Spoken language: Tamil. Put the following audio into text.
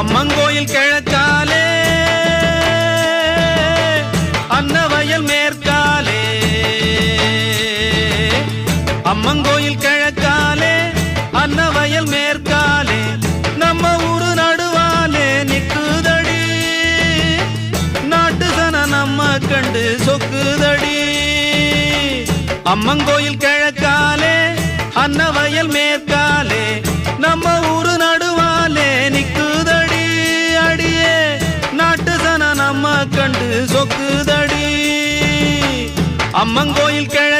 அம்மங்கோயில் கிழக்காலே அன்னவயல் மேற்காலே அம்மங்கோயில் கிழக்காலே அன்னவயல் மேற்காலே நம்ம ஊரு நடுவாலே நிக்குதடி நாட்டு சன நம்ம கண்டு சொக்குதடி அம்மங்கோயில் கிழக்காலே அன்னவயல் மேற்காலே நம்ம ஊரு நடுவாலே நிக்குதடி அடியே நாட்டு சன நம்ம கண்டு சொக்குதடி அம்மங்கோயில் கிழ